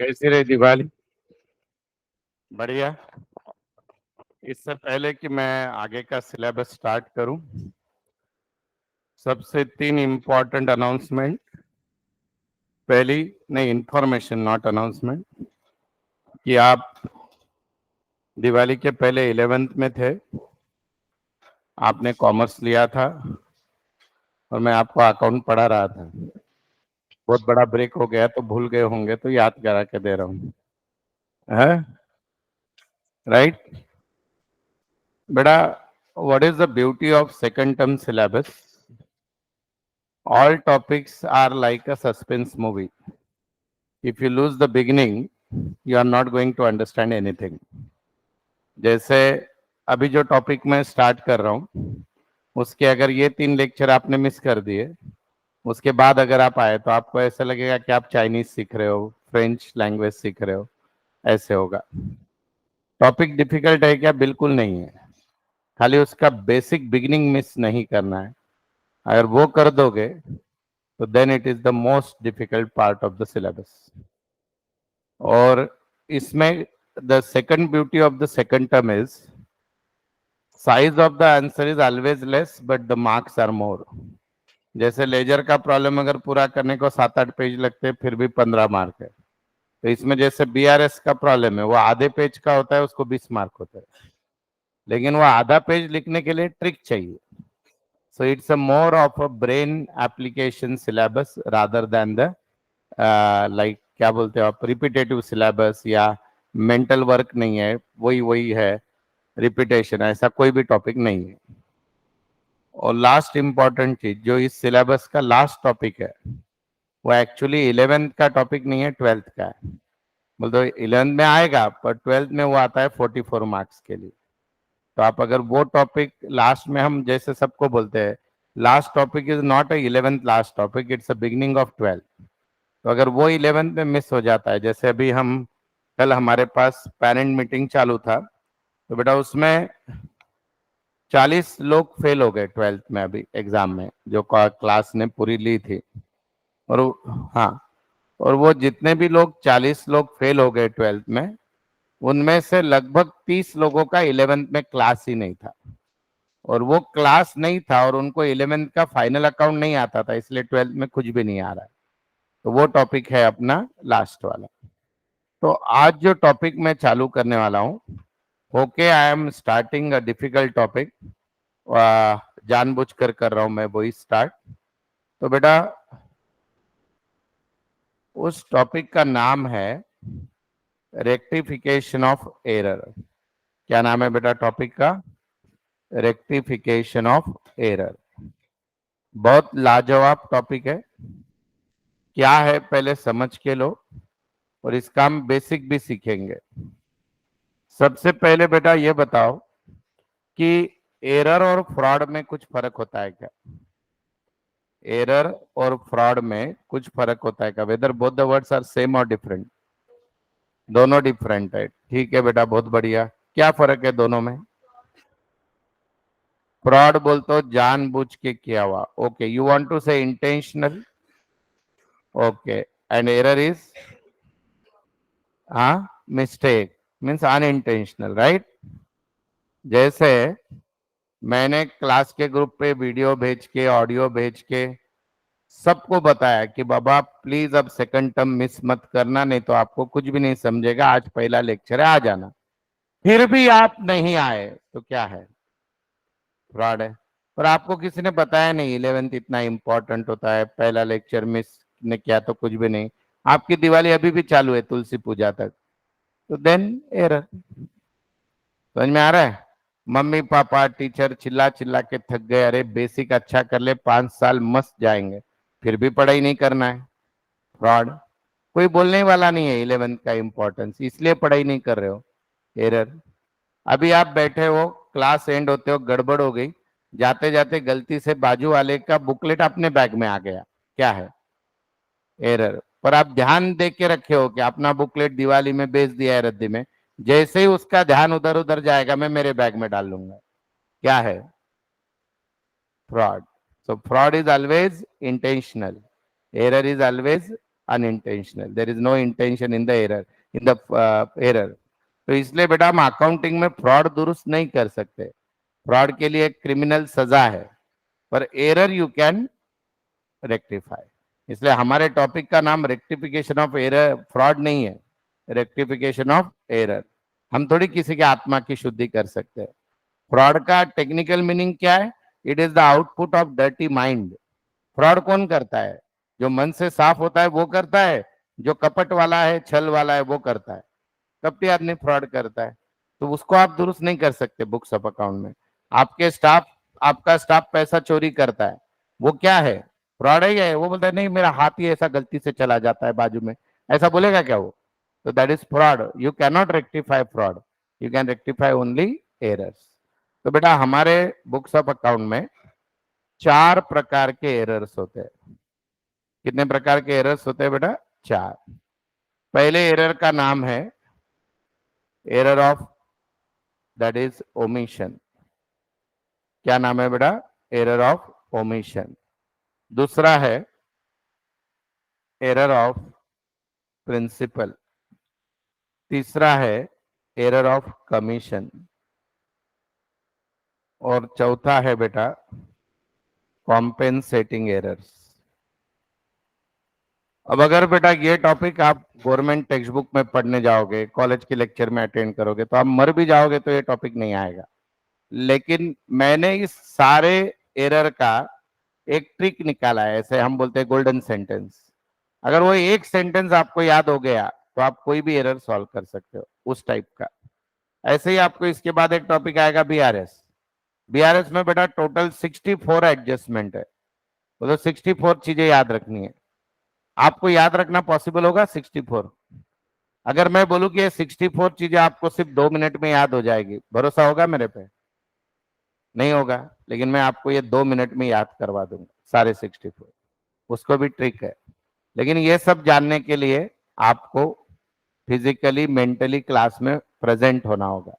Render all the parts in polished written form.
कैसी रही दिवाली? बढ़िया। इससे पहले कि मैं आगे का सिलेबस स्टार्ट करूं, सबसे 3 इम्पोर्टेंट अनाउंसमेंट। पहली, नहीं, इंफॉर्मेशन नॉट अनाउंसमेंट, कि आप दिवाली के पहले 11th में थे, आपने कॉमर्स लिया था और मैं आपको अकाउंट पढ़ा रहा था। बहुत बड़ा ब्रेक हो गया तो भूल गए होंगे, तो याद करा के दे रहा हूँ, है राइट? बेटा, what is the beauty of second term syllabus? All topics are like a suspense movie. If you lose the beginning, you are not going to understand anything. जैसे अभी जो टॉपिक मैं स्टार्ट कर रहा हूँ, उसके अगर ये 3 लेक्चर आपने मिस कर दिए, उसके बाद अगर आप आए तो आपको ऐसा लगेगा कि आप चाइनीज सीख रहे हो, फ्रेंच लैंग्वेज सीख रहे हो, ऐसे होगा। टॉपिक डिफिकल्ट है क्या? बिल्कुल नहीं है, खाली उसका बेसिक बिगिनिंग मिस नहीं करना है। अगर वो कर दोगे तो then it is the most difficult part of the syllabus. और इसमें the second beauty of the second term is size of the answer is always less but the marks are more. जैसे लेजर का problem अगर पूरा करने को 7-8 page लगते हैं, फिर भी 15 मार्क है। तो इसमें जैसे बीआरएस का प्रॉब्लम है, वो आधे पेज का होता है, उसको 20 मार्क होता है, लेकिन वो आधा पेज लिखने के लिए ट्रिक चाहिए। So it's a more of a brain application syllabus rather than the like क्या बोलते हो आप, रिपीटेटिव सिलेबस या मेंटल वर्क नहीं है, वही वही है, रिपीटेशन, ऐसा कोई भी टॉपिक नहीं है। और लास्ट इंपॉर्टेंट चीज, जो इस सिलेबस का लास्ट टॉपिक है, वो एक्चुअली 11th का टॉपिक नहीं है, 12th का है। बोल तो 11th में आएगा, पर 12th में वो आता है 44 मार्क्स के लिए। तो आप अगर वो टॉपिक लास्ट में, हम जैसे सबको बोलते हैं last topic is not a 11th last topic, it's a beginning of 12th। तो अगर वो 11th में मिस हो जाता है, जैसे अभी हम कल हमारे पास पेरेंट मीटिंग चालू था, तो बेटा उसमें 40 लोग फेल हो गए 12th में अभी एग्जाम में, जो क्लास ने पूरी ली थी। और हाँ, और वो जितने भी लोग 40 लोग फेल हो गए 12th में, उनमें से लगभग 30 लोगों का 11th में क्लास ही नहीं था। और वो क्लास नहीं था और उनको 11th का फाइनल अकाउंट नहीं आता था, इसलिए 12th में कुछ भी नहीं आ रहा है। तो वो टॉपिक है अपना लास्ट वाला। तो आज जो टॉपिक मैं चालू करने वाला हूँ, okay, I am starting a difficult topic, जानबूझकर कर रहा हूँ मैं वही स्टार्ट। तो बेटा, उस टॉपिक का नाम है रेक्टिफिकेशन ऑफ एरर। क्या नाम है बेटा टॉपिक का? Rectification of error. बहुत लाजवाब टॉपिक है। क्या है पहले समझ के लो, और इसका हम बेसिक भी सीखेंगे। सबसे पहले बेटा ये बताओ कि एरर और फ्रॉड में कुछ फर्क होता है क्या? एरर और फ्रॉड में कुछ फर्क होता है क्या? Whether both the words are same और डिफरेंट? दोनों डिफरेंट है, ठीक है बेटा, बहुत बढ़िया। क्या फर्क है दोनों में? फ्रॉड बोलते हो जानबूझ के किया हुआ, ओके, यू वांट टू से intentional, okay, and error is हाँ मिस्टेक, मीन्स अनइंटेंशनल, राइट? जैसे मैंने क्लास के ग्रुप पे वीडियो भेज के, ऑडियो भेज के सबको बताया कि बाबा प्लीज अब सेकंड टर्म मिस मत करना, नहीं तो आपको कुछ भी नहीं समझेगा, आज पहला लेक्चर है, आ जाना। फिर भी आप नहीं आए तो क्या है? फ्रॉड है। और आपको किसी ने बताया नहीं 11th इतना इंपॉर्टेंट होता है, पहला लेक्चर मिस ने किया तो कुछ भी नहीं, आपकी दिवाली अभी भी चालू है तुलसी पूजा तक, तो देन एरर। समझ में आ रहा है? मम्मी पापा टीचर चिल्ला चिल्ला के थक गए, अरे बेसिक अच्छा कर ले, 5 साल मस्त जाएंगे, फिर भी पढ़ाई नहीं करना है, फ्रॉड। कोई बोलने वाला नहीं है 11th का इंपॉर्टेंस, इसलिए पढ़ाई नहीं कर रहे हो, एरर। अभी आप बैठे हो, क्लास एंड होते हो, गड़बड़ हो गई, जाते जाते गलती से बाजू वाले का बुकलेट अपने बैग में आ गया, क्या है? एरर। पर आप ध्यान दे के रखे हो कि अपना बुकलेट दिवाली में बेच दिया है रद्दी में, जैसे ही उसका ध्यान उधर उधर जाएगा, मैं मेरे बैग में डाल लूंगा, क्या है? Fraud. So fraud is always intentional, error is always unintentional, there is no intention in the error, in the error. तो इसलिए बेटा हम अकाउंटिंग में फ्रॉड दुरुस्त नहीं कर सकते, फ्रॉड के लिए क्रिमिनल सजा है, पर एरर यू कैन रेक्टिफाई। इसलिए हमारे टॉपिक का नाम रेक्टिफिकेशन ऑफ एरर, फ्रॉड नहीं है, रेक्टिफिकेशन ऑफ एरर। हम थोड़ी किसी के आत्मा की शुद्धि कर सकते हैं। फ्रॉड का टेक्निकल मीनिंग क्या है? It is the output of dirty mind. Fraud कौन करता है? जो मन से साफ होता है वो करता है, जो कपट वाला है, छल वाला है, वो करता है। कपटी आदमी फ्रॉड करता है, तो उसको आप दुरुस्त नहीं कर सकते बुक्स ऑफ अकाउंट में। आपके स्टाफ, आपका स्टाफ पैसा चोरी करता है, वो क्या है? फ्रॉड है या वो बोलता है नहीं मेरा हाथ ही ऐसा गलती से चला जाता है बाजू में, ऐसा बोलेगा क्या वो? तो that is fraud. You can not rectify fraud, you can rectify only errors. तो बेटा हमारे बुक्स ऑफ अकाउंट में 4 प्रकार के एरर्स होते हैं। कितने प्रकार के एरर्स होते हैं बेटा? 4। पहले एरर का नाम है error of, that is omission. क्या नाम है बेटा? Error of omission. दूसरा है एरर ऑफ प्रिंसिपल। तीसरा है एरर ऑफ कमीशन। और चौथा है बेटा कॉम्पेंसेटिंग एरर्स। अब अगर बेटा ये टॉपिक आप गवर्नमेंट टेक्स्ट बुक में पढ़ने जाओगे, कॉलेज के लेक्चर में अटेंड करोगे, तो आप मर भी जाओगे तो ये टॉपिक नहीं आएगा। लेकिन मैंने इस सारे एरर का एक ट्रिक निकाला है, ऐसे हम बोलते हैं गोल्डन सेंटेंस। अगर वो एक सेंटेंस आपको याद हो गया तो आप कोई भी एरर सॉल्व कर सकते हो, उस टाइप का। ऐसे ही आपको इसके बाद एक टॉपिक आएगा बीआरएस। बीआरएस में बेटा टोटल 64 एडजस्टमेंट है, तो 64 चीजें याद रखनी है। आपको याद रखना पॉसिबल होगा 64? अगर मैं बोलूं कि ये 64 चीजें आपको सिर्फ 2 मिनट में याद हो जाएगी, भरोसा होगा मेरे पे? नहीं होगा। लेकिन मैं आपको ये 2 मिनट में याद करवा दूंगा सारे 64। उसको भी ट्रिक है। लेकिन ये सब जानने के लिए आपको फिजिकली मेंटली क्लास में प्रेजेंट होना होगा।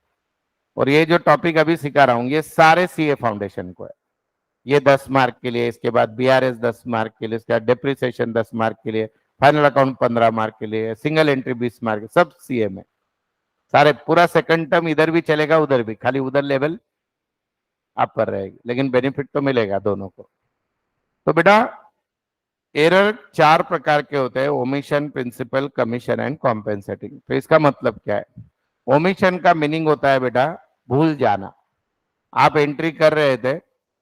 और ये जो टॉपिक अभी सिखा रहा हूँ ये सारे सीए फाउंडेशन को है। ये 10 मार्क के लिए, इसके बाद बीआरएस 10 मार्क के लिए, इसके बाद डिप्रिसिएशन 10 मार्क के लिए, फाइनल अकाउंट 15 मार्क के लिए, सिंगल एंट्री 20 मार्क, सब सीए में सारे। पूरा सेकंड टर्म इधर भी चलेगा उधर भी, खाली उधर लेवल आप पर रहेगी, लेकिन बेनिफिट तो मिलेगा दोनों को। तो बेटा एरर 4 प्रकार के होते हैं, omission, principle, commission and compensating. तो इसका मतलब क्या है? ओमिशन का मीनिंग होता है बेटा भूल जाना। आप एंट्री कर रहे थे,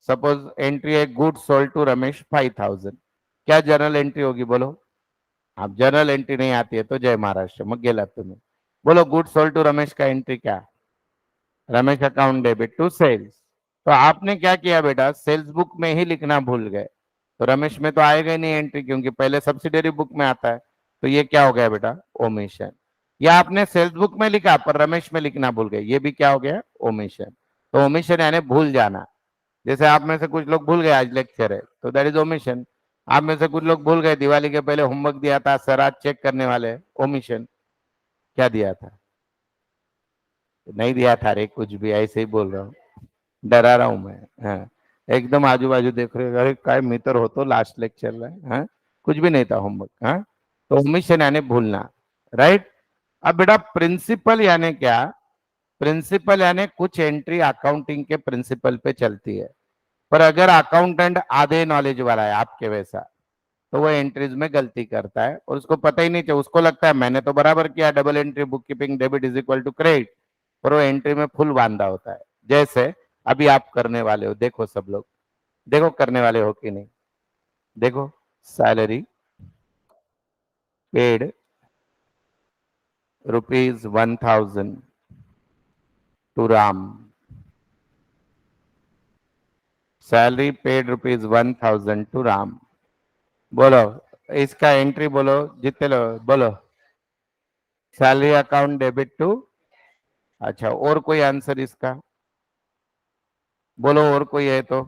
सपोज एंट्री है गुड सोल्ड टू रमेश 5000, क्या जर्नल एंट्री होगी बोलो? आप जर्नल एंट्री नहीं आती है तो जय महाराष्ट्र, मग गेला तुम्ही। बोलो गुड सोल्ड टू रमेश का एंट्री क्या? Ramesh account debit to sales. तो आपने क्या किया बेटा, सेल्स बुक में ही लिखना भूल गए, तो रमेश में तो आएगा ही नहीं एंट्री, क्योंकि पहले सब्सिडरी बुक में आता है। तो ये क्या हो गया बेटा? ओमिशन। या आपने सेल्स बुक में लिखा पर रमेश में लिखना भूल गए, ये भी क्या हो गया? ओमिशन। तो ओमिशन यानी भूल जाना। जैसे आप में से कुछ लोग भूल गए आज लेक्चर है, तो दैट इज ओमिशन। आप में से कुछ लोग भूल गए दिवाली के पहले होमवर्क दिया था, सर आज चेक करने वाले, ओमिशन। क्या दिया था? नहीं दिया था रे, कुछ भी, ऐसे ही बोल रहा हूँ, डरा रहा हूं मैं। हाँ, एकदम आजू बाजू देख रहे हो, अरे काय मित्र हो तो लास्ट लेक्चर में। हाँ, कुछ भी नहीं था होमवर्क। हाँ, तो ओमिशन यानी भूलना, राइट। अब बेटा प्रिंसिपल यानी क्या? प्रिंसिपल यानी कुछ एंट्री अकाउंटिंग के प्रिंसिपल पे चलती है, पर अगर अकाउंटेंट आधे नॉलेज वाला है आपके वैसा, तो वो एंट्रीज में गलती करता है और उसको पता ही नहीं चला। उसको लगता है मैंने तो बराबर किया, double entry book keeping debit is equal to credit, पर वो एंट्री में फुल बांधा होता है। जैसे अभी आप करने वाले हो, देखो सब लोग, देखो करने वाले हो कि नहीं, देखो salary paid ₹1000 to Ram, salary paid ₹1000 to Ram. बोलो इसका एंट्री बोलो, जितने लोग बोलो, सैलरी अकाउंट डेबिट टू। अच्छा, और कोई आंसर इसका? बोलो और कोई है तो।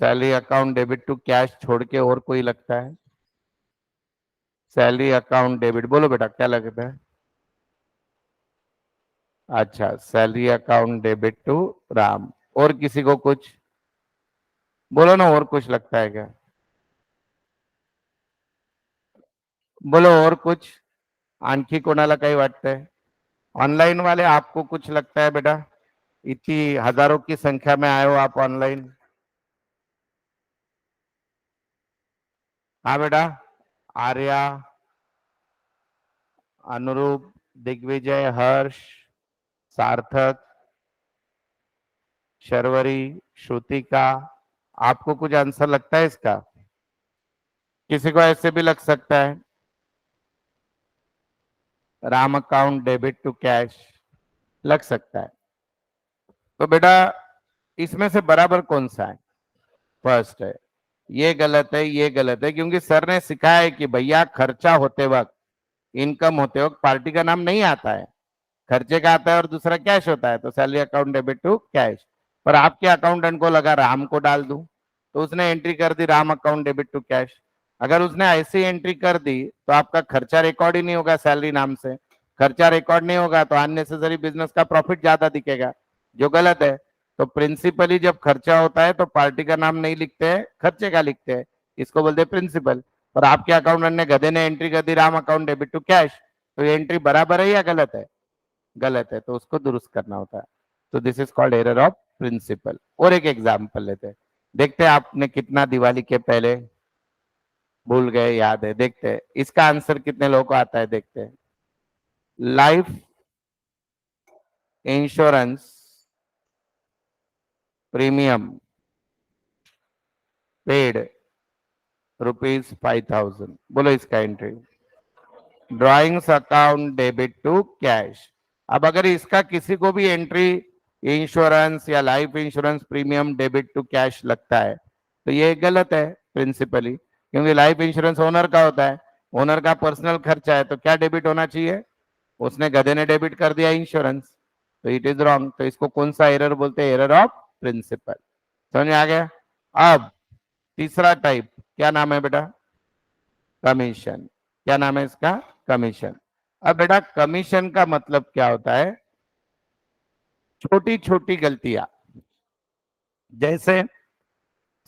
Salary account debit to cash छोड़ के और कोई लगता है? सैलरी अकाउंट डेबिट, बोलो बेटा क्या लगता है? अच्छा, salary account debit to Ram. और किसी को कुछ बोलो ना, और कुछ लगता है क्या? बोलो और कुछ आणखी कोणाला काही वाटतंय? ऑनलाइन वाले आपको कुछ लगता है बेटा? इतनी हजारों की संख्या में आए हो आप ऑनलाइन। हाँ बेटा, आर्या, अनुरूप, दिग्विजय, हर्ष, सार्थक, शर्वरी, श्रुतिका, आपको कुछ आंसर लगता है इसका? किसी को ऐसे भी लग सकता है, Ram account debit to cash, लग सकता है। तो बेटा इसमें से बराबर कौन सा है? फर्स्ट है। ये गलत है, ये गलत है, क्योंकि सर ने सिखाया है कि भैया खर्चा होते वक्त, इनकम होते वक्त पार्टी का नाम नहीं आता है, खर्चे का आता है और दूसरा कैश होता है, तो salary account debit to cash. पर आपके अकाउंटेंट को लगा राम को डाल दूं, तो उसने एंट्री कर दी Ram account debit to cash. अगर उसने ऐसी एंट्री कर दी तो आपका खर्चा रिकॉर्ड ही नहीं होगा सैलरी नाम से, खर्चा रिकॉर्ड नहीं होगा तो अननेसेसरी बिजनेस का प्रॉफिट ज्यादा दिखेगा, जो गलत है। तो प्रिंसिपली जब खर्चा होता है तो पार्टी का नाम नहीं लिखते हैं, खर्चे का लिखते हैं, इसको बोलते हैं प्रिंसिपल। और आपके अकाउंटेंट ने गधे ने एंट्री कर दी Ram account debit to cash, तो ये एंट्री बराबर है या गलत है? गलत है, तो उसको दुरुस्त करना होता है। तो this is called error of principle. और एक एग्जाम्पल लेते हैं, देखते हैं आपने कितना दिवाली के पहले भूल गए, याद है, देखते हैं इसका आंसर कितने लोगों को आता है, देखते हैं। लाइफ इंश्योरेंस प्रीमियम पेड ₹5,000, बोलो इसका एंट्री। Drawings account debit to cash. अब अगर इसका किसी को भी एंट्री इंश्योरेंस या life insurance premium debit to cash लगता है तो ये गलत है प्रिंसिपली, क्योंकि लाइफ इंश्योरेंस ओनर का होता है, ओनर का पर्सनल खर्चा है, तो क्या डेबिट होना चाहिए? उसने गधे ने डेबिट कर दिया इंश्योरेंस, तो इट इज रॉन्ग। तो इसको कौन सा एरर बोलते हैं? Error of principle. समझ में आ गया? अब तीसरा टाइप क्या नाम है बेटा? कमीशन। क्या नाम है इसका? कमीशन। अब बेटा कमीशन का मतलब क्या होता है? छोटी छोटी गलतियां, जैसे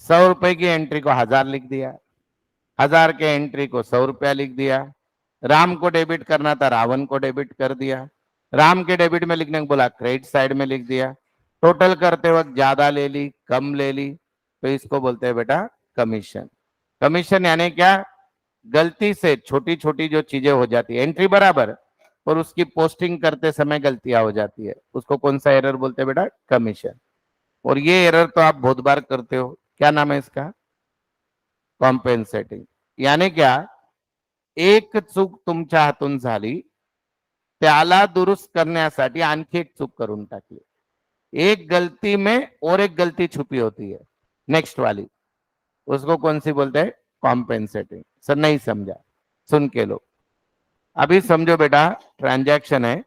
100 रुपए की एंट्री को 1000 लिख दिया, 1000 के एंट्री को 100 रुपया लिख दिया, राम को डेबिट करना था रावण को डेबिट कर दिया, राम के डेबिट में लिखने को बोला क्रेडिट साइड में लिख दिया, टोटल करते वक्त ज्यादा ले ली कम ले ली, तो इसको बोलते हैं बेटा कमीशन। कमीशन यानी क्या? गलती से छोटी छोटी जो चीजें हो जाती है, एंट्री बराबर और उसकी पोस्टिंग करते समय गलतियां हो जाती है, उसको कौन सा एरर बोलते हैं बेटा? कमीशन। और ये एरर तो आप बहुत बार करते हो, क्या नाम है इसका? कॉम्पेन्सेटिंग। यानी क्या? एक चूक तुमच्या हातून झाली, त्याला दुरुस्त करण्यासाठी आणखी एक चूक करून टाकली। एक गलती में और एक गलती छुपी होती है नेक्स्ट वाली, उसको कौन सी बोलते हैं? कॉम्पेन्सेटिंग। सर नहीं समझा, सुन के लो। अभी समझो बेटा, ट्रांजैक्शन है,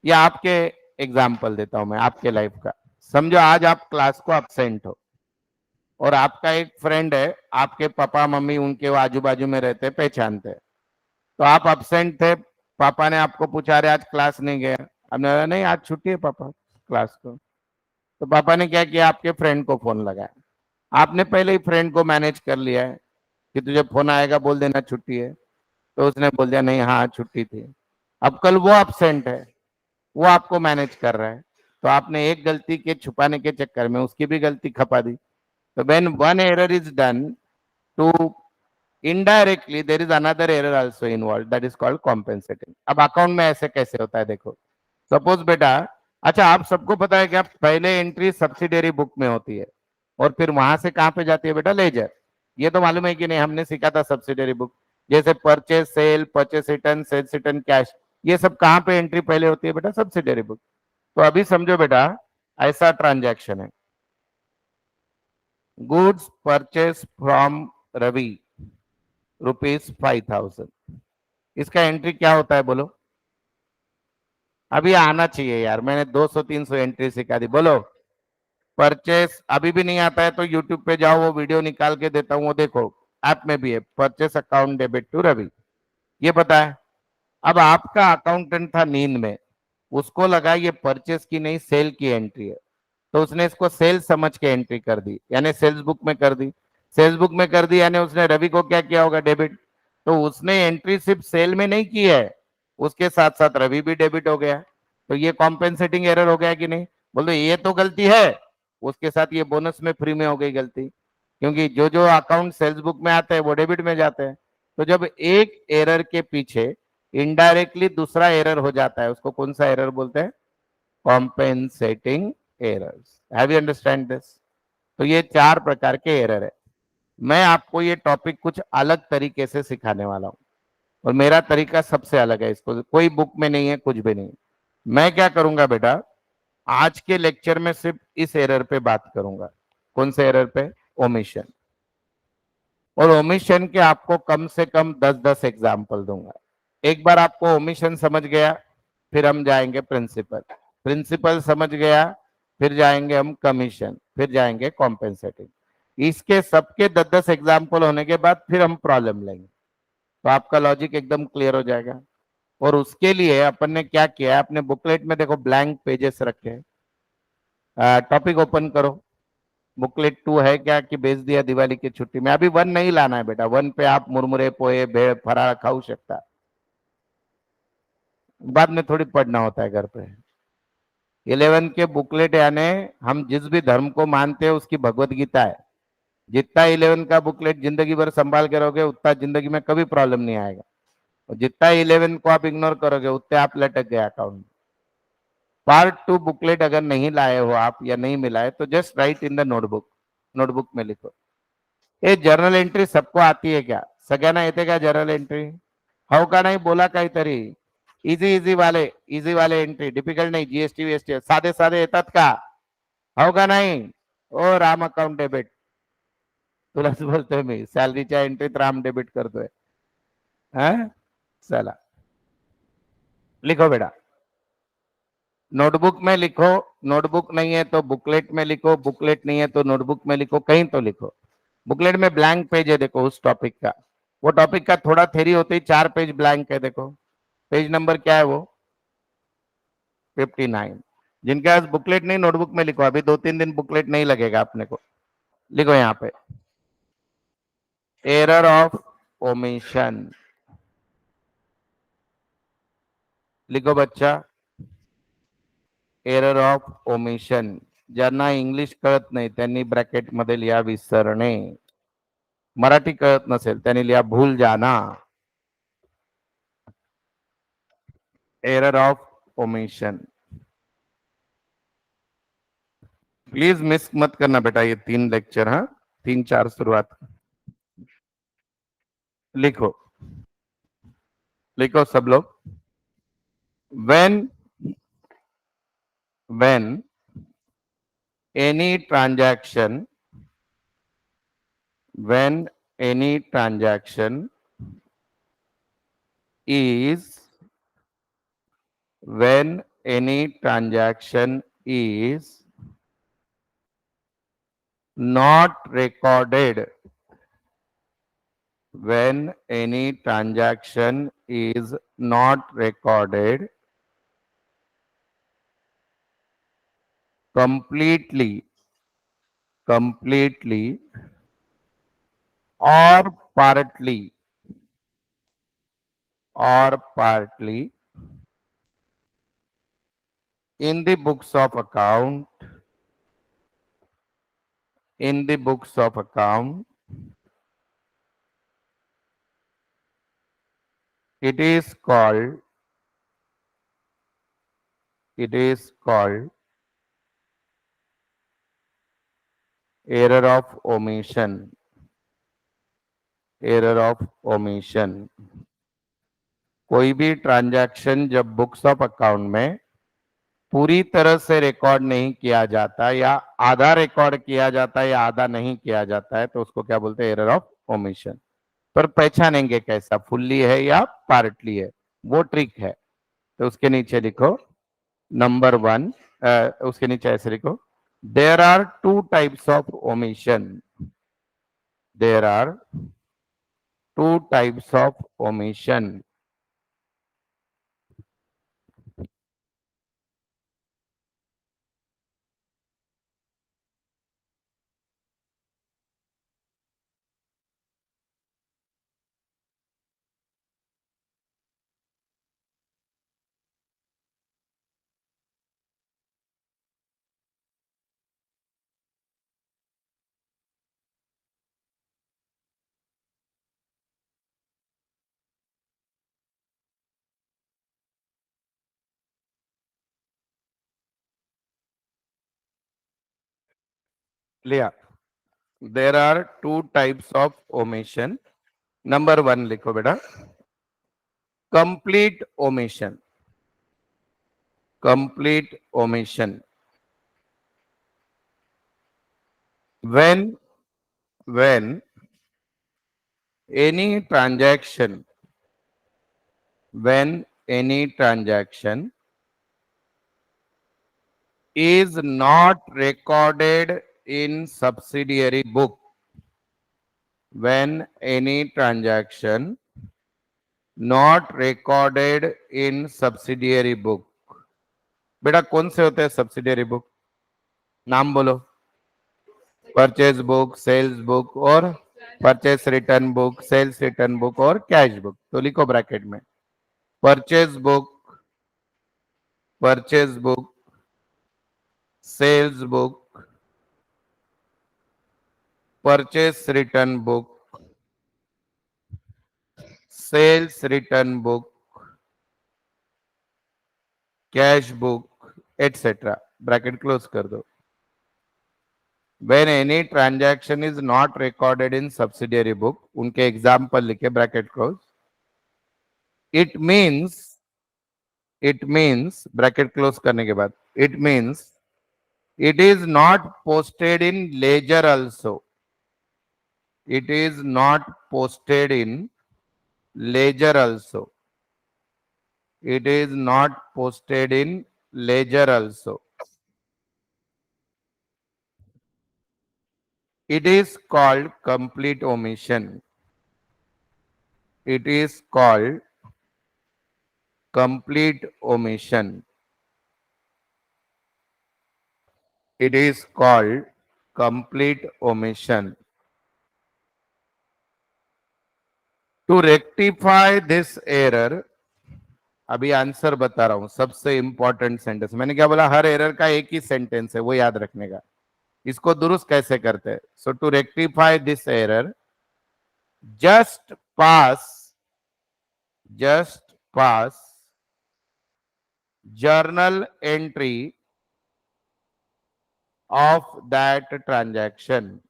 या आपके एग्जाम्पल देता हूं मैं आपके लाइफ का। समझो आज आप क्लास को अब्सेंट हो और आपका एक फ्रेंड है, आपके पापा मम्मी उनके आजू बाजू में रहते, पहचानते, तो आप अब्सेंट थे, पापा ने आपको पूछा अरे आज क्लास नहीं गया, आपने बोला नहीं आज छुट्टी है पापा क्लास को। तो पापा ने क्या किया? आपके फ्रेंड को फोन लगाया, आपने पहले ही फ्रेंड को मैनेज कर लिया है कि तुझे फोन आएगा बोल देना छुट्टी है, तो उसने बोल दिया नहीं हाँ छुट्टी थी। अब कल वो अब्सेंट है, वो आपको मैनेज कर रहा है, तो आपने एक गलती के छुपाने के चक्कर में उसकी भी गलती खपा दी। तो when one error is done to indirectly there is another error also involve, that is called compensating. अब अकाउंट में ऐसे कैसे होता है देखो, सपोज बेटा, अच्छा आप सबको पता है कि आप पहले एंट्री सब्सिडियरी बुक में होती है और फिर वहां से कहां पे जाती है बेटा? लेजर। ये तो मालूम है कि नहीं? हमने सीखा था सब्सिडियरी बुक, जैसे purchase sale, purchase return, sales return, cash, ये सब कहां पे एंट्री पहले होती है बेटा? Subsidiary book. तो अभी समझो बेटा ऐसा ट्रांजैक्शन है, गुड्स परचेज फ्रॉम रवि ₹5,000, इसका एंट्री क्या होता है बोलो? अभी आना चाहिए यार, मैंने 200-300 एंट्री सिखा दी, बोलो। परचेस अभी भी नहीं आता है तो यूट्यूब पे जाओ, वो वीडियो निकाल के देता हूँ, वो देखो, ऐप में भी है, purchase account debit to Ravi, ये पता है। अब आपका अकाउंटेंट था नींद में, उसको लगा ये परचेस की नहीं सेल की एंट्री है, तो उसने इसको सेल समझ के एंट्री कर दी, यानी सेल्स बुक में कर दी। सेल्स बुक में कर दी यानी उसने रवि को क्या किया होगा? डेबिट। तो उसने एंट्री सिर्फ सेल में नहीं की है, उसके साथ साथ रवि भी डेबिट हो गया, तो ये कॉम्पेंसेटिंग एरर हो गया कि नहीं? बोलो ये तो गलती है, उसके साथ ये बोनस में फ्री में हो गई गलती, क्योंकि जो जो अकाउंट सेल्स बुक में आते हैं वो डेबिट में जाते हैं। तो जब एक एरर के पीछे इनडायरेक्टली दूसरा एरर हो जाता है, उसको कौन सा एरर बोलते हैं? Compensating errors. Have you understand this? तो ये 4 प्रकार के एरर है। मैं आपको ये टॉपिक कुछ अलग तरीके से सिखाने वाला हूं, और मेरा तरीका सबसे अलग है, इसको कोई बुक में नहीं है, कुछ भी नहीं। मैं क्या करूंगा बेटा, आज के लेक्चर में सिर्फ इस एरर पे बात करूंगा। कौन से एरर पे? ओमिशन। और ओमिशन के आपको कम से कम 10-10 एग्जाम्पल दूंगा। एक बार आपको ओमिशन समझ गया, फिर हम जाएंगे प्रिंसिपल। प्रिंसिपल समझ गया, फिर जाएंगे हम कमीशन, फिर जाएंगे कॉम्पेंसेटिंग। इसके सबके 10-10 एग्जाम्पल होने के बाद फिर हम प्रॉब्लम लेंगे, तो आपका लॉजिक एकदम क्लियर हो जाएगा। और उसके लिए अपन ने क्या किया है, अपने बुकलेट में देखो ब्लैंक पेजेस रखे हैं। टॉपिक ओपन करो। बुकलेट 2 है क्या कि भेज दिया दिवाली की छुट्टी में? अभी 1 नहीं लाना है बेटा, 1 पे आप मुरमुरे पोहे भेड़ फराळ खाऊ सकता, बाद में थोड़ी पढ़ना होता है घर पे। 11 के बुकलेट यानी हम जिस भी धर्म को मानते हैं उसकी भगवत गीता है। जितना 11 का बुकलेट जिंदगी भर संभाल के रहोगे, उतना जिंदगी में कभी प्रॉब्लम नहीं आएगा। और जितना 11 को आप इग्नोर करोगे, उतने आप लटक गए अकाउंट। पार्ट 2 बुकलेट अगर नहीं लाए हो आप या नहीं मिला है, तो just right in the notebook. Notebook में लिखो। ये जर्नल एंट्री सबको आती है क्या? सगळ्यांना येते का जर्नल एंट्री? हो का नाही? बोला काहीतरी। इझी इझी वाले, इझी वाले एंट्री, डिफिकल्ट नाही, जीएसटी वीएसटी साधे साधे येतात का? हो का नाही? ओ राम अकाउंट डेबिट, तुलाच बोलतोय मी, सॅलरीच्या एंट्रीत राम डेबिट करतोय। हा, चला लिखो बेटा। नोटबुक में लिखो, नोटबुक नहीं है तो बुकलेट में लिखो, बुकलेट नहीं है तो नोटबुक में लिखो, कहीं तो लिखो। बुकलेट में ब्लैंक पेज है देखो उस टॉपिक का, वो टॉपिक का थोड़ा थेरी होते ही 4 पेज ब्लैंक है देखो। पेज नंबर क्या है वो? 59। जिनके पास बुकलेट नहीं, नोटबुक में लिखो, अभी 2-3 दिन बुकलेट नहीं लगेगा अपने को। लिखो यहाँ पे, एरर ऑफ ओमिशन। लिखो बच्चा, एरर ऑफ ओमिशन। ज्यांना इंग्लिश कळत नाही त्यांनी ब्रॅकेट मध्ये लिहा विसरणे, मराठी कळत नसेल त्यांनी लिहा भूल जाना। Error of omission. Please miss मत करना बेटा ये 3 लेक्चर। हाँ, 3-4 शुरुआत। लिखो, लिखो सब लोग। when when any transaction, when any transaction is, when any transaction is not recorded, when any transaction is not recorded completely, completely or partly, or partly in the books of account, in the books of account, it is called, it is called error of omission, error of omission। कोई भी transaction जब books of account में पूरी तरह से record नहीं किया जाता, या आधा रिकॉर्ड किया जाता है या आधा नहीं किया जाता है, तो उसको क्या बोलते हैं? Error of omission. पर पहचानेंगे कैसा, फुल्ली है या पार्टली है, वो ट्रिक है। तो उसके नीचे लिखो नंबर 1, उसके नीचे ऐसे लिखो, there are 2 types of omission, there are 2 types of omission. लिया. There are two types of omission. Number one लिखो बेटा. Complete omission. Complete omission. When any transaction, when any transaction is not recorded in subsidiary book, when any transaction not recorded in subsidiary book. बेटा कौन से होते हैं subsidiary book? नाम बोलो. Purchase book, sales book और purchase return book, sales return book और cash book. तो लिखो ब्रैकेट में purchase book, purchase book, sales book, purchase return book, sales return book, cash book etcetera. Bracket close कर दो. When any transaction is not recorded in subsidiary book, उनके example लिखे bracket close. It means bracket close करने के बाद it means it is not posted in ledger also. It is not posted in ledger also. It is not posted in ledger also. It is called complete omission. It is called complete omission. It is called complete omission. To rectify this error, अभी answer बता रहा हूं. सबसे important sentence. मैंने क्या बोला? हर error का एक ही सेंटेंस है, वो याद रखने का. इसको दुरुस्त कैसे करते हैं? So to rectify this error, just pass journal entry of that transaction.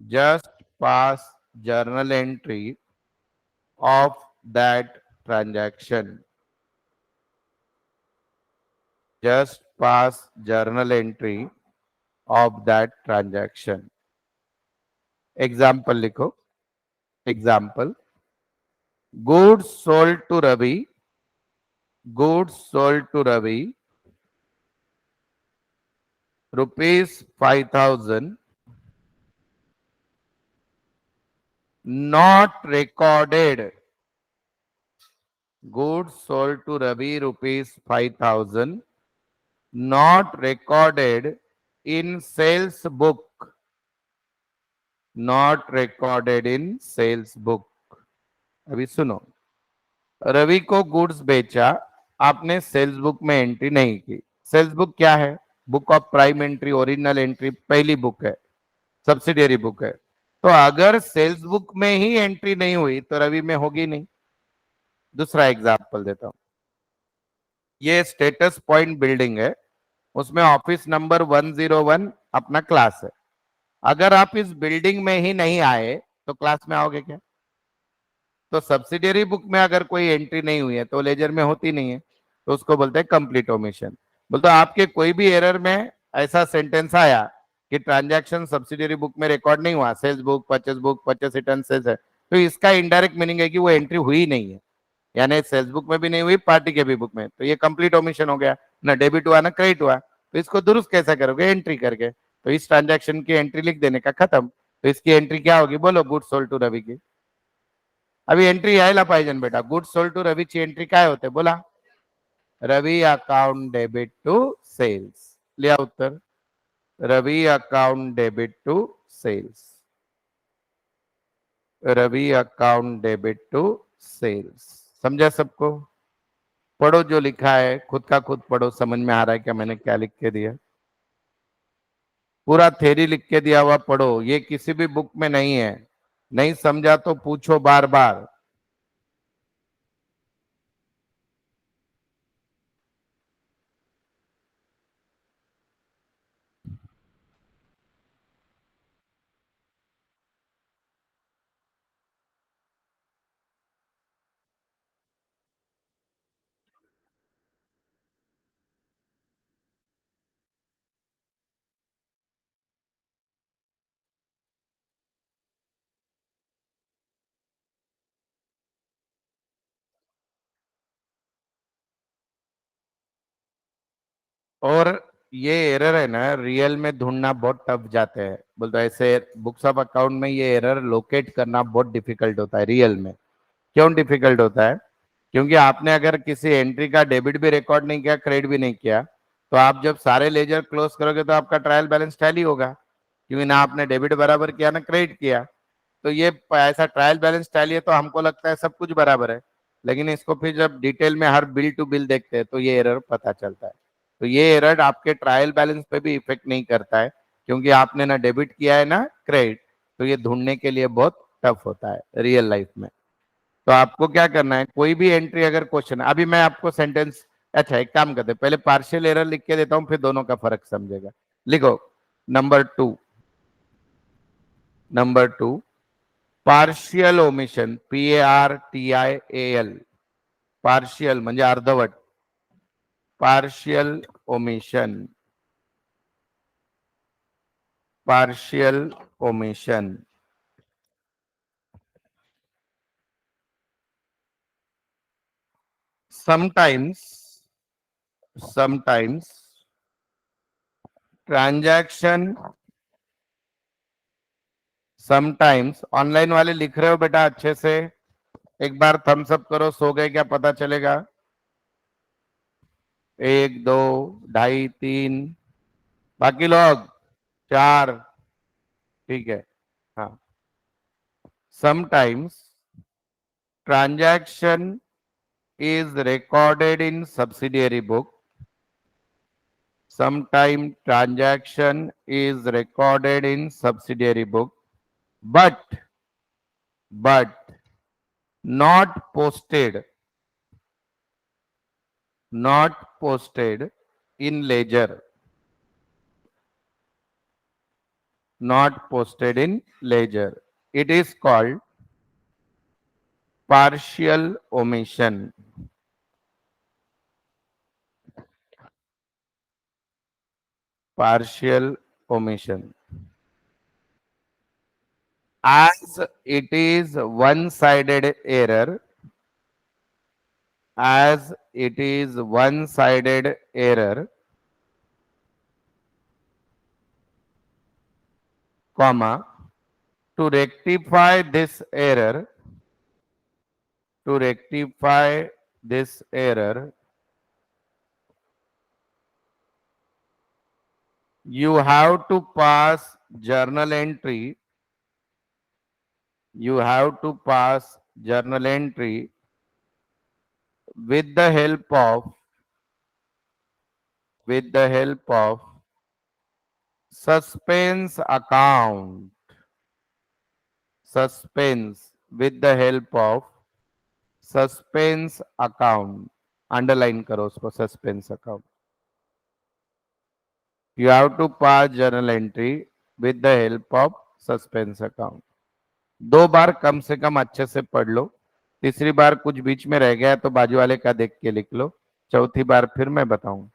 Just pass journal entry of that transaction. Just pass journal entry of that transaction. Example लिखो. Example. Goods sold to Ravi. Goods sold to Ravi. Rupees 5,000. Not recorded. Goods sold to Ravi rupees 5,000. Not recorded in sales book. Not recorded in sales book. अभी सुनो. रवि को goods बेचा, आपने sales book में entry नहीं की. Sales book क्या है? Book of prime entry, original entry, पहली बुक है, सब्सिडियरी बुक है. तो अगर सेल्स बुक में ही एंट्री नहीं हुई तो रवि में होगी नहीं. दूसरा एग्जांपल देता हूं. ये स्टेटस पॉइंट बिल्डिंग है, उसमें ऑफिस नंबर 101 अपना क्लास है. अगर आप इस बिल्डिंग में ही नहीं आए तो क्लास में आओगे क्या? तो सब्सिडियरी बुक में अगर कोई एंट्री नहीं हुई है तो लेजर में होती नहीं है, तो उसको बोलते हैं कंप्लीट ओमिशन. बोलते आपके कोई भी एरर में ऐसा सेंटेंस आया कि ट्रांजैक्शन सब्सिडियरी बुक में रिकॉर्ड नहीं हुआ, sales book, purchase return sales है, तो इसका इनडायरेक्ट मीनिंग है कि वो एंट्री हुई नहीं है. यानी सेल्स बुक में भी नहीं हुई, पार्टी के भी बुक में, तो ये कंप्लीट ओमिशन हो गया. ना डेबिट हुआ ना क्रेडिट हुआ. तो इसको दुरुस्त कैसे करोगे? एंट्री करके. तो इस ट्रांजैक्शन की एंट्री लिख देने का, खत्म. तो इसकी एंट्री क्या होगी? बोलो. गुड सोल्ड टू रवि की. अभी एंट्री यायला पाहिजे ना बेटा. गुड सोल्ड टू रवीची एंट्री काय होते? बोला. Ravi account debit to sales. लिया उत्तर. Ravi account debit to sales. Ravi account debit to sales. समझा सबको? पढ़ो जो लिखा है, खुद का खुद पढ़ो. समझ में आ रहा है क्या मैंने क्या लिख के दिया? पूरा थ्योरी लिख के दिया हुआ पढ़ो. ये किसी भी बुक में नहीं है. नहीं समझा तो पूछो बार बार. और ये एरर है ना, रियल में ढूंढना बहुत टफ जाते हैं। बोलते ऐसे बुक्स ऑफ अकाउंट में ये एरर लोकेट करना बहुत डिफिकल्ट होता है रियल में। क्यों डिफिकल्ट होता है? क्योंकि आपने अगर किसी एंट्री का डेबिट भी रिकॉर्ड नहीं किया, क्रेडिट भी नहीं किया, तो आप जब सारे लेजर क्लोज करोगे तो आपका ट्रायल बैलेंस टैली होगा, क्योंकि ना आपने डेबिट बराबर किया ना क्रेडिट किया। तो ये ऐसा ट्रायल बैलेंस टैली है तो हमको लगता है सब कुछ बराबर है, लेकिन इसको फिर जब डिटेल में हर बिल टू बिल देखते हैं तो ये एरर पता चलता है। तो ये एरर आपके ट्रायल बैलेंस पे भी इफेक्ट नहीं करता है, क्योंकि आपने ना डेबिट किया है ना क्रेडिट। तो ये ढूंढने के लिए बहुत टफ होता है रियल लाइफ में। तो आपको क्या करना है, कोई भी एंट्री अगर क्वेश्चन, अभी मैं आपको सेंटेंस, अच्छा एक काम करते हैं, पहले पार्शियल एरर लिख के देता हूं, फिर दोनों का फर्क समझेगा। लिखो number 2 partial omission, PARTIAL, partial म्हणजे अर्धवट, partial omission, partial omission sometimes transaction, sometimes online वाले लिख रहे हो बेटा अच्छे से? एक बार थम्स अप करो, सो गए क्या पता चलेगा? 1 2 ढाई 3, बाकी लोग 4, ठीक है। हाँ, sometimes transaction is recorded in subsidiary book. Sometime transaction is recorded in subsidiary book, but not posted, not posted in ledger, not posted in ledger. It is called partial omission. Partial omission. As it is one-sided error, as it is one-sided error, comma, to rectify this error, to rectify this error, you have to pass journal entry, you have to pass journal entry with the help of, with the help of suspense account, suspense, with the help of suspense account, underline करो उसको, suspense account. You have to pass journal entry with the help of suspense account. 2 बार कम से कम अच्छे से पढ़ लो, तीसरी बार कुछ बीच में रह गया तो बाजू वाले का देख के लिख लो, चौथी बार फिर मैं बताऊं।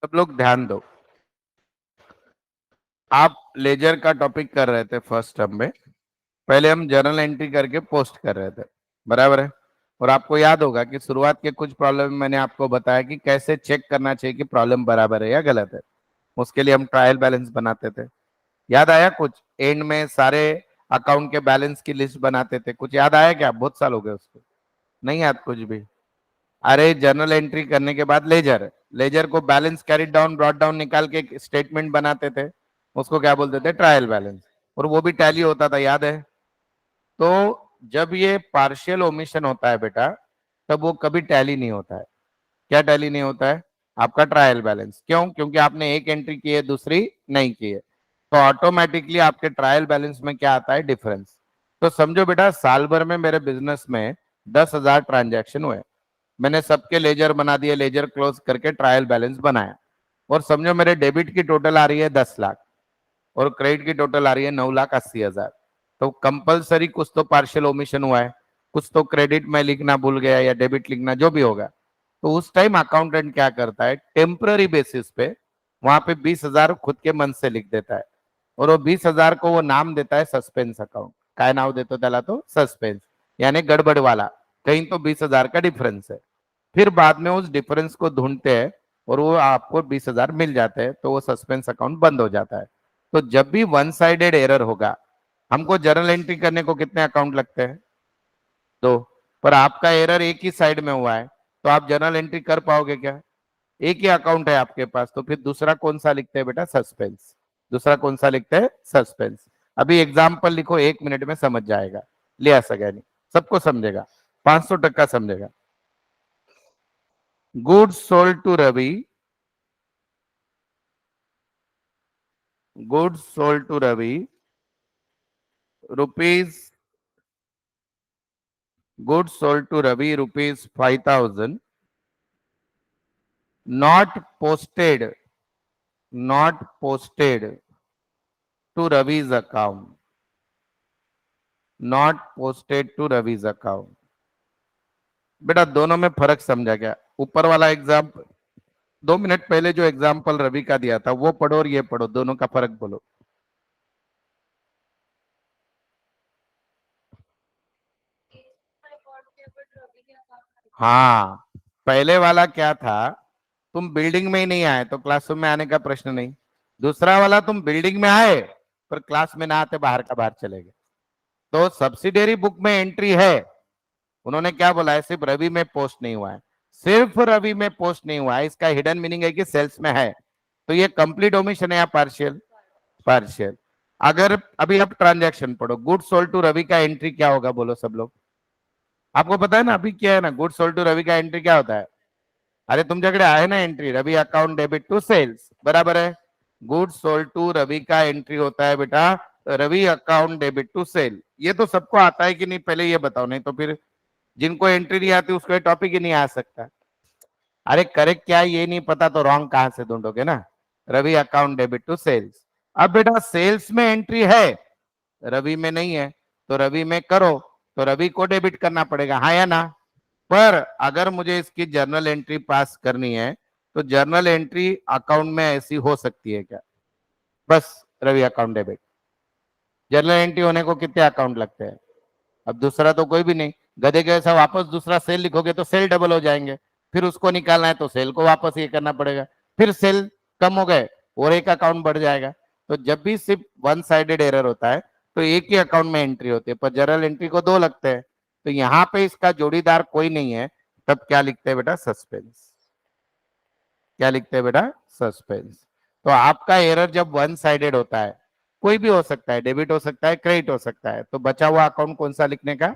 सब लोग ध्यान दो, आप लेजर का टॉपिक कर रहे थे फर्स्ट टर्म में, पहले हम जर्नल एंट्री करके पोस्ट कर रहे थे, बराबर है? और आपको याद होगा कि शुरुआत के कुछ प्रॉब्लम मैंने आपको बताया कि कैसे चेक करना चाहिए कि प्रॉब्लम बराबर है या गलत है। उसके लिए हम ट्रायल बैलेंस बनाते थे, याद आया कुछ? एंड में सारे अकाउंट के बैलेंस की लिस्ट बनाते थे, कुछ याद आया क्या? बहुत साल हो गए उसको, नहीं याद कुछ भी? अरे जर्नल एंट्री करने के बाद लेजर, लेजर को balance carry down brought down निकाल के एक स्टेटमेंट बनाते थे, उसको क्या बोलते थे, ट्रायल बैलेंस, और वो भी टैली होता था, याद है। तो जब ये पार्शियल ओमिशन होता है बेटा, तब वो कभी टैली नहीं होता है। क्या टैली नहीं होता है? आपका ट्रायल बैलेंस। क्यों? क्योंकि आपने एक एंट्री की है, दूसरी नहीं की है, तो ऑटोमेटिकली आपके ट्रायल बैलेंस में क्या आता है, डिफरेंस। तो समझो बेटा, साल भर में मेरे बिजनेस में 10,000 ट्रांजैक्शन हुए, मैंने सबके लेजर बना दिए, लेजर क्लोज करके ट्रायल बैलेंस बनाया, और समझो मेरे डेबिट की टोटल आ रही है 10 लाख और क्रेडिट की टोटल आ रही है 9,80,000। तो कंपलसरी कुछ तो पार्शियल ओमिशन हुआ है, कुछ तो क्रेडिट में लिखना भूल गया या डेबिट लिखना, जो भी होगा। तो उस टाइम अकाउंटेंट क्या करता है, टेम्पररी बेसिस पे वहां पे 20,000 खुद के मन से लिख देता है, और वो 20,000 को वो नाम देता है सस्पेंस अकाउंट। काय नाव देतो त्याला तो? सस्पेंस, यानी गड़बड़ वाला, कहीं तो 20,000 का डिफरेंस है। फिर बाद में उस डिफरेंस को ढूंढते हैं और वो आपको 20,000 मिल जाते हैं, तो वो सस्पेंस अकाउंट बंद हो जाता है। तो जब भी वन साइडेड एरर होगा, हमको जर्नल एंट्री करने को कितने अकाउंट लगते हैं? दो। पर आपका एरर एक ही साइड में हुआ है, तो आप जर्नल एंट्री कर पाओगे क्या? एक ही अकाउंट है आपके पास, तो फिर दूसरा कौन सा लिखते हैं बेटा? सस्पेंस। दूसरा कौन सा लिखते हैं? सस्पेंस। अभी एग्जाम्पल लिखो, 1 मिनट में समझ जाएगा, लिया सगैनी, सबको समझेगा, 500% समझेगा। Goods sold to Ravi, goods sold to Ravi, rupees, goods sold to Ravi rupees 5,000, not posted, not posted to Ravi's account, not posted to Ravi's account। बेटा दोनों में फर्क समझा क्या? ऊपर वाला एग्जाम्पल, 2 मिनट पहले जो एग्जाम्पल रवि का दिया था वो पढ़ो और ये पढ़ो, दोनों का फर्क बोलो। हाँ, पहले वाला क्या था, तुम बिल्डिंग में ही नहीं आए तो क्लासरूम में आने का प्रश्न नहीं। दूसरा वाला तुम बिल्डिंग में आए पर क्लास में ना आते, बाहर का बाहर चले गए। तो सब्सिडियरी बुक में एंट्री है, उन्होंने क्या बोला है, सिर्फ रवि में पोस्ट नहीं हुआ है, सिर्फ रवि में पोस्ट नहीं हुआ है, इसका हिडन मीनिंग है कि सेल्स में है। तो ये कंप्लीट ओमिशन है या पार्शियल? पार्शियल। अगर अभी आप ट्रांजैक्शन पढ़ो, गुड सोल्ड टू रवि का एंट्री क्या होगा, बोलो सब लोग। आपको पता है ना, अभी क्या है ना, गुड सोल्ड टू रवि का एंट्री क्या होता है? अरे तुमच्याकडे आहे ना entry, Ravi account debit to sales, बराबर है। गुड सोल्ड टू रवि का एंट्री होता है बेटा, Ravi account debit to sale. ये तो सबको आता है कि नहीं, पहले ये बताओ, नहीं तो फिर जिनको एंट्री नहीं आती उसको टॉपिक ही नहीं आ सकता। अरे करेक्ट क्या है ये नहीं पता तो रॉन्ग कहां से ढूंढोगे ना। Ravi account debit to sales. अब बेटा सेल्स में एंट्री है, रवि में नहीं है, तो रवि में करो, तो रवि को डेबिट करना पड़ेगा, हाँ या ना? पर अगर मुझे इसकी जर्नल एंट्री पास करनी है, तो जर्नल एंट्री अकाउंट में ऐसी हो सकती है क्या? बस Ravi account debit. Journal entry होने को कितने अकाउंट लगते हैं? अब दूसरा तो कोई भी नहीं, गधे के ऐसा वापस दूसरा सेल लिखोगे तो सेल डबल हो जाएंगे, फिर उसको निकालना है तो सेल को वापस ये करना पड़ेगा, फिर सेल कम हो गए और एक अकाउंट बढ़ जाएगा। तो जब भी सिर्फ वन साइडेड एरर होता है तो एक ही अकाउंट में एंट्री होती है, पर जर्नल एंट्री को दो लगते हैं। तो यहाँ पे इसका जोड़ीदार कोई नहीं है, तब क्या लिखते हैं बेटा? सस्पेंस। क्या लिखते हैं बेटा? सस्पेंस। तो आपका एरर जब वन साइडेड होता है, कोई भी हो सकता है, डेबिट हो सकता है, क्रेडिट हो सकता है, तो बचा हुआ अकाउंट कौन सा लिखने का?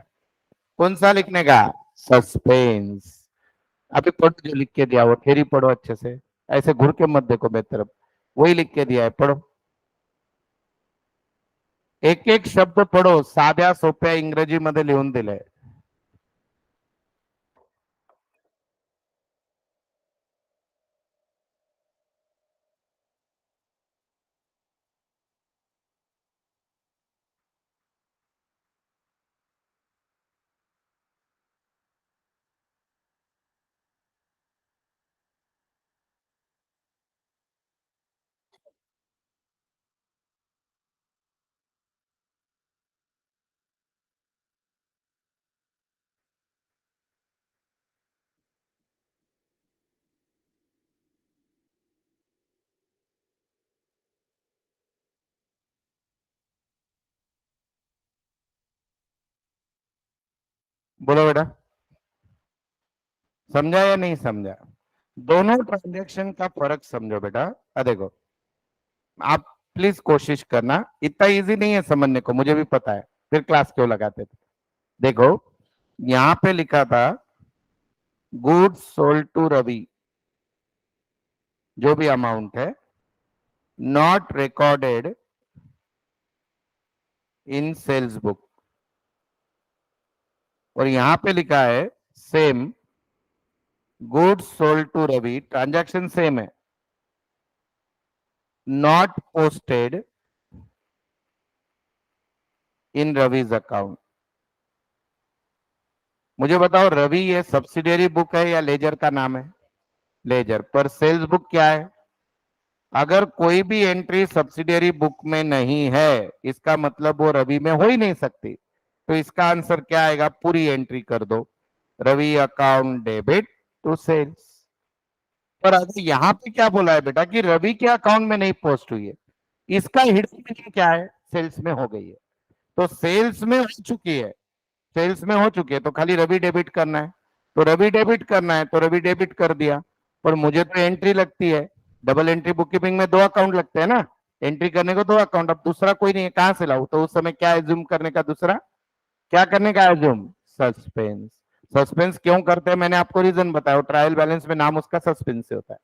कौन सा लिखने का? सस्पेंस। अभी पढ़ो जो लिख के दिया, वो थेरी पढ़ो अच्छे से, ऐसे घुर के मत देखो मेरी तरफ, वही लिख के दिया है, पढ़ो। एक एक शब्द पढ़ो, साध्या सोप्या इंग्रजी मध्ये लिहून दिलंय। बोलो बेटा। समझा या नहीं समझा? दोनों ट्रांजैक्शन का फर्क समझो बेटा। देखो, आप प्लीज कोशिश करना, इतना इजी नहीं है समझने को, मुझे भी पता है, फिर क्लास क्यों लगाते थे। देखो, यहां पे लिखा था गुड्स सोल्ड टू रवि, जो भी अमाउंट है, not recorded in sales book. और यहां पे लिखा है same goods sold to Ravi, transaction same है, not posted in Ravi's account. मुझे बताओ, रवि ये सब्सिडियरी बुक है या लेजर का नाम है? लेजर। पर सेल्स बुक क्या है? अगर कोई भी एंट्री सब्सिडियरी बुक में नहीं है, इसका मतलब वो रवि में हो ही नहीं सकती। तो इसका आंसर क्या आएगा? पूरी एंट्री कर दो, Ravi account debit to sales. पर अगर यहां पे क्या बोला है बेटा कि रवि के अकाउंट में नहीं पोस्ट हुई है, इसका हिडन मीनिंग क्या है? सेल्स में हो गई है। तो सेल्स में हो चुकी है, सेल्स में हो चुकी है, तो खाली रवि डेबिट करना है। तो रवि डेबिट करना है तो रवि डेबिट कर दिया। पर मुझे तो एंट्री लगती है, डबल एंट्री बुक कीपिंग में दो अकाउंट लगते हैं ना, एंट्री करने को दो अकाउंट, अब दूसरा कोई नहीं है, कहां से लाऊं? तो उस समय क्या एज्यूम करने का? दूसरा क्या करने का एज्यूम? सस्पेंस। सस्पेंस क्यों करते हैं मैंने आपको रीजन बताया, ट्रायल बैलेंस में नाम उसका सस्पेंस से होता है।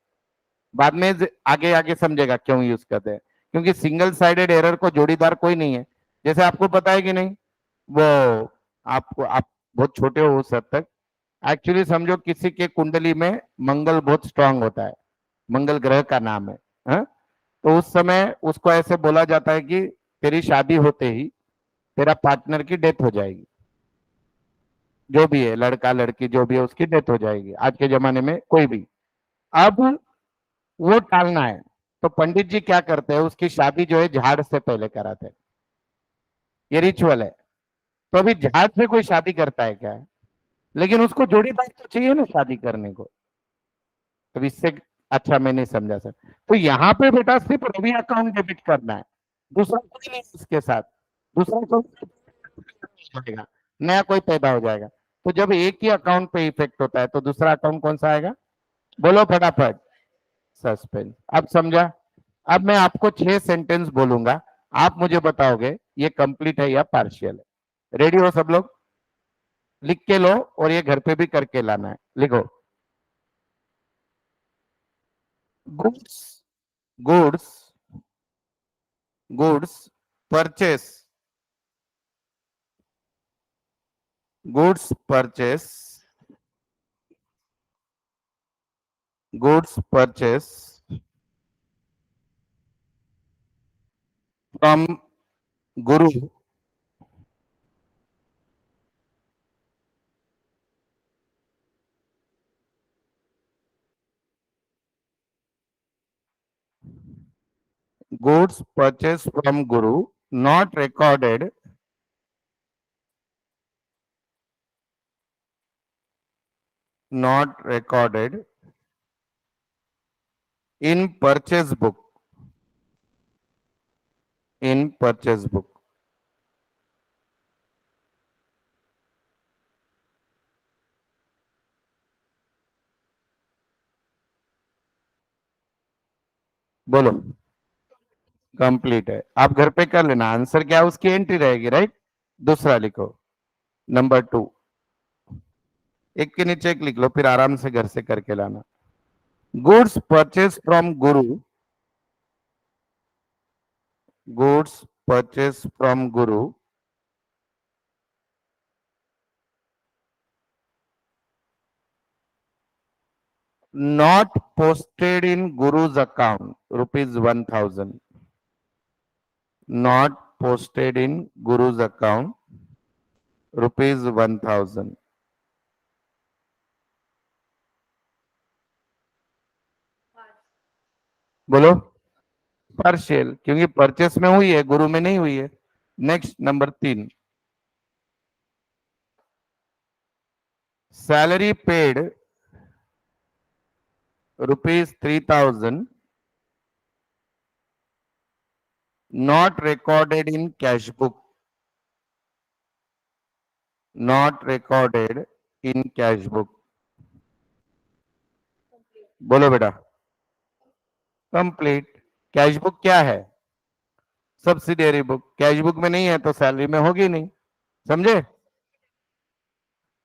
बाद में आगे आगे समझेगा क्यों यूज करते हैं, क्योंकि सिंगल साइडेड एरर को जोड़ीदार कोई नहीं है। जैसे आपको पता है कि नहीं, वो आपको, आप बहुत छोटे हो उस हद तक, एक्चुअली समझो किसी के कुंडली में मंगल बहुत स्ट्रांग होता है, मंगल ग्रह का नाम है, हा? तो उस समय उसको ऐसे बोला जाता है कि तेरी शादी होते ही तेरा पार्टनर की डेथ हो जाएगी, जो भी है, लड़का लड़की जो भी है, उसकी डेथ हो जाएगी, आज के जमाने में कोई भी। अब वो टालना है, तो पंडित जी क्या करते हैं, उसकी शादी जो है झाड़ से पहले कराते हैं, ये रिचुअल है। तो अभी झाड़ से कोई शादी करता है क्या? लेकिन उसको जोड़ीदार तो चाहिए ना शादी करने को। तो इससे अच्छा मैं नहीं समझा सर। तो यहाँ पे बेटा सिर्फ रवि अकाउंट डेबिट करना है, दूसरा कोई नहीं इसके साथ, दूसरा कोई जाएगा, नया कोई पैदा हो जाएगा। तो जब एक ही अकाउंट पे इफेक्ट होता है तो दूसरा अकाउंट कौन सा आएगा? बोलो फटाफट। सस्पेंस। अब समझा? अब मैं आपको 6 सेंटेंस बोलूंगा, आप मुझे बताओगे ये कंप्लीट है या पार्शियल है। रेडी हो सब लोग? लिख के लो, और ये घर पे भी करके लाना है। लिखो, goods goods goods purchase goods purchase goods purchase from Guru goods purchased from Guru, not recorded in purchase book, in purchase book. बोलो, कंप्लीट है। आप घर पे कर लेना, आंसर क्या उसकी एंट्री रहेगी, राइट? दूसरा लिखो, नंबर 2, एक के नीचे एक लिख लो, फिर आराम से घर से करके लाना। Goods purchase from Guru, goods purchase from Guru not posted in Guru's account, rupees 1000. Not posted in Guru's account, rupees 1000. बोलो, पार्शियल, क्योंकि परचेस में हुई है, गुरु में नहीं हुई है। Next, number 3, salary paid rupees 3000, not recorded in cash book, not recorded in cash book. बोलो बेटा। कंप्लीट। कैश बुक क्या है? Subsidiary book. कैश बुक में नहीं है तो सैलरी में होगी नहीं। समझे?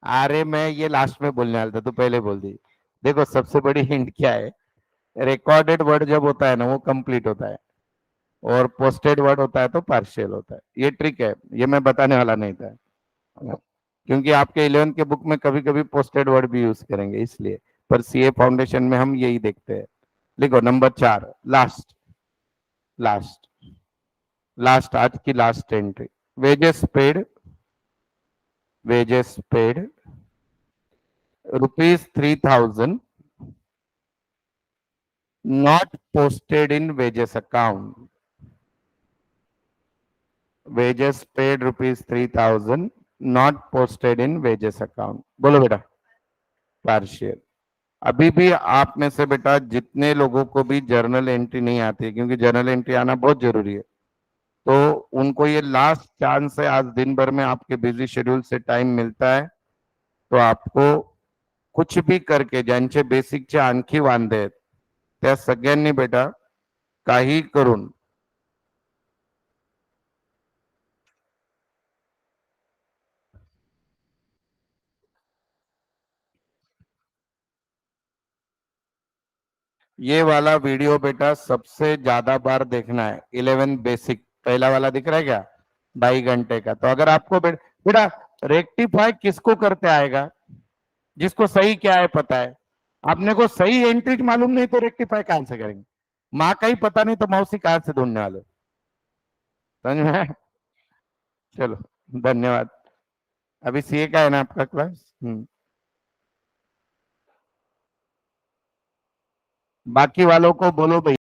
अरे मैं ये लास्ट में बोलने वाला था, तू पहले बोल दी। देखो सबसे बड़ी हिंट क्या है, रिकॉर्डेड वर्ड जब होता है ना वो कंप्लीट होता है, और पोस्टेड वर्ड होता है तो पार्शियल होता है। ये ट्रिक है, ये मैं बताने वाला नहीं था, क्योंकि आपके 11th के बुक में कभी कभी पोस्टेड वर्ड भी यूज करेंगे इसलिए। पर सीए फाउंडेशन में हम यही देखते हैं। लिखो नंबर 4, लास्ट। लास्ट। लास्ट, आज की last entry. Wages paid. Wages paid ₹3,000 not posted in wages account. Wages paid ₹3,000 not posted in wages account. बोलो बेटा। पार्शियल। अभी भी आप में से बेटा जितने लोगों को भी जर्नल एंट्री नहीं आती, क्योंकि जर्नल एंट्री आना बहुत जरूरी है, तो उनको ये लास्ट चांस है। आज दिन भर में आपके बिजी शेड्यूल से टाइम मिलता है तो आपको कुछ भी करके ज्यांचे बेसिकचे आणखी वांदे आहेत त्या सगळ्यांनी बेटा काही करून ये वाला वीडियो बेटा सबसे ज्यादा बार देखना है। 11 बेसिक पहला वाला दिख रहा है क्या, 2.5 घंटे का। तो अगर आपको बेटा रेक्टिफाई किसको करते आएगा? जिसको सही क्या है पता है। आपने को सही एंट्री मालूम नहीं तो रेक्टिफाई कहां से करेंगे? माँ का ही पता नहीं तो मौसी कहां से ढूंढने वाले? समझ में आया? चलो, धन्यवाद। अभी सीए का है ना आपका क्लास? बाकी वालों को बोलो भाई।